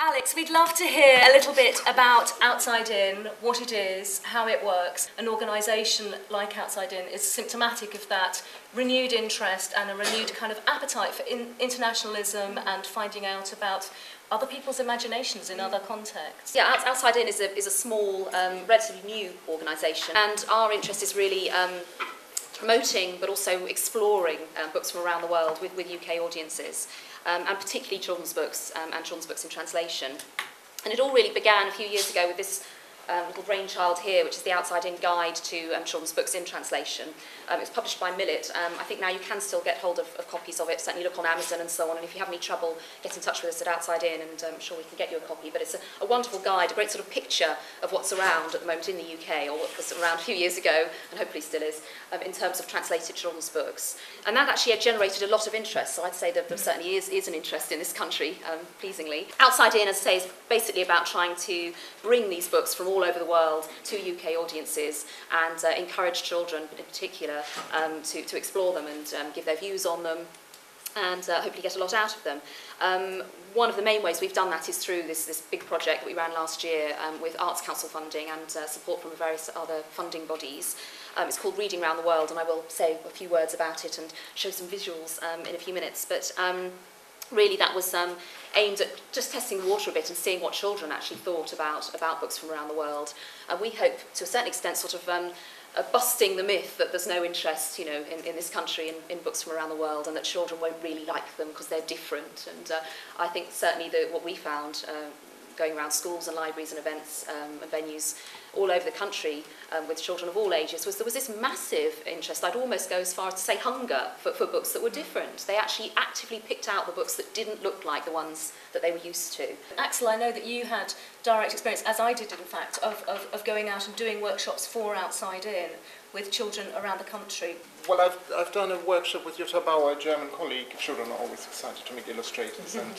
Alex, we'd love to hear a little bit about Outside In, what it is, how it works. An organisation like Outside In is symptomatic of that renewed interest and a renewed kind of appetite for internationalism and finding out about other people's imaginations in other contexts. Yeah, Outside In is a small, relatively new organisation, and our interest is really promoting but also exploring books from around the world with UK audiences. And particularly children's books and children's books in translation. And it all really began a few years ago with this little brainchild here, which is the Outside In Guide to children's books in translation. It was published by Millet. I think now you can still get hold of copies of it, certainly look on Amazon and so on, and if you have any trouble, get in touch with us at Outside In, and I'm sure we can get you a copy. But it's a wonderful guide, a great sort of picture of what's around at the moment in the UK, or what was around a few years ago, and hopefully still is, in terms of translated children's books. And that actually had generated a lot of interest, so I'd say that there certainly is an interest in this country, pleasingly. Outside In, as I say, is basically about trying to bring these books from all over the world to UK audiences and encourage children in particular to explore them and give their views on them and hopefully get a lot out of them. One of the main ways we've done that is through this big project that we ran last year with Arts Council funding and support from various other funding bodies. It's called Reading Round the World, and I will say a few words about it and show some visuals in a few minutes. But really that was aimed at just testing the water a bit and seeing what children actually thought about books from around the world. And we hope, to a certain extent, sort of busting the myth that there's no interest, you know, in this country in books from around the world, and that children won't really like them because they're different. And I think certainly what we found going around schools and libraries and events and venues all over the country with children of all ages was there was this massive interest. I'd almost go as far as to say hunger for books that were different. They actually actively picked out the books that didn't look like the ones that they were used to. Axel, I know that you had direct experience, as I did in fact, of going out and doing workshops for Outside In with children around the country. Well, I've done a workshop with Jutta Bauer, a German colleague. Children are always excited to meet illustrators and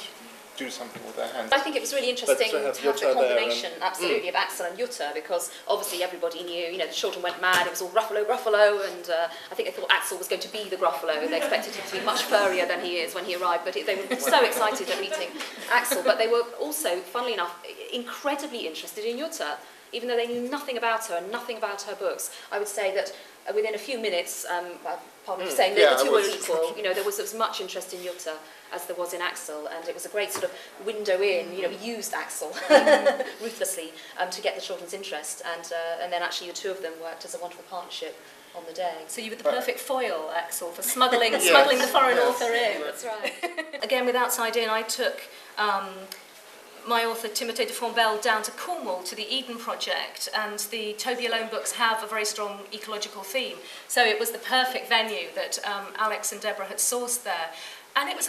do something with their hands. I think it was really interesting to have the combination, absolutely, of Axel and Jutta, because obviously everybody knew, you know, the children went mad, it was all Gruffalo, Gruffalo, and I think they thought Axel was going to be the Gruffalo. They expected him to be much furrier than he is when he arrived, but they were so excited at meeting Axel. But they were also, funnily enough, incredibly interested in Jutta, even though they knew nothing about her and nothing about her books. I would say that within a few minutes, pardon me for saying that the two were equal, you know, there was as much interest in Jutta as there was in Axel, and it was a great sort of window in. You know, we used Axel ruthlessly to get the children's interest, and then actually the two of them worked as a wonderful partnership on the day. So you were the perfect foil, Axel, for smuggling the foreign author in. That's right. Again, with Outside In, I took my author Timothée de Fontbelle down to Cornwall to the Eden Project, and the Toby Alone books have a very strong ecological theme. So it was the perfect venue that Alex and Deborah had sourced there. And it was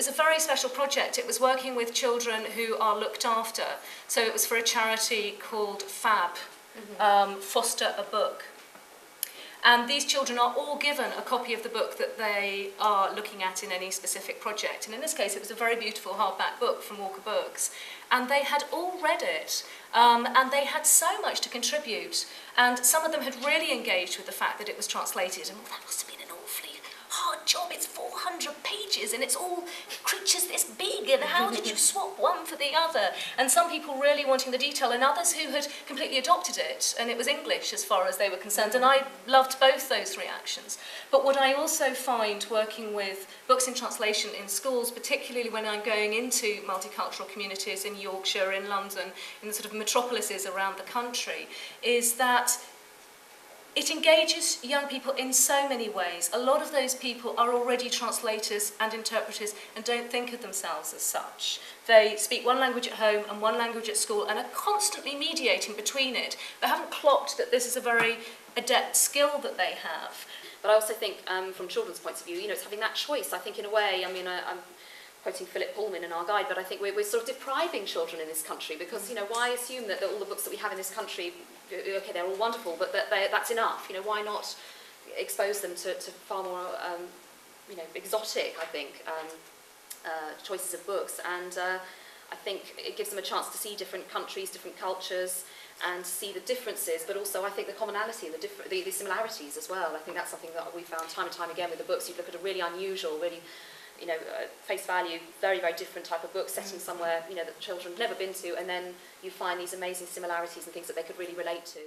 a very special project. It was working with children who are looked after. So it was for a charity called FAB, Foster a Book. And these children are all given a copy of the book that they are looking at in any specific project. And in this case, it was a very beautiful hardback book from Walker Books. And they had all read it, and they had so much to contribute. And some of them had really engaged with the fact that it was translated. And that must have been an awfully hard job. It's 400 pages, and it's all creatures this big, and how did you swap one for the other? And some people really wanting the detail, and others who had completely adopted it, and it was English as far as they were concerned, and I loved both those reactions. But what I also find working with books in translation in schools, particularly when I'm going into multicultural communities in Yorkshire, in London, in the sort of metropolises around the country, is that it engages young people in so many ways. A lot of those people are already translators and interpreters and don't think of themselves as such. They speak one language at home and one language at school and are constantly mediating between it. They haven't clocked that this is a very adept skill that they have. But I also think, from children's points of view, you know, it's having that choice. I think in a way, I mean, I'm quoting Philip Pullman in our guide, but I think we're sort of depriving children in this country because, you know, why assume that all the books that we have in this country, okay, they're all wonderful, but that's enough? You know, why not expose them to far more, you know, exotic, I think, choices of books? And I think it gives them a chance to see different countries, different cultures, and see the differences, but also I think the commonality and the similarities as well. I think that's something that we found time and time again with the books. You look at a really unusual, really you know, face value, very, very different type of book, setting somewhere, you know, that children have never been to, and then you find these amazing similarities and things that they could really relate to.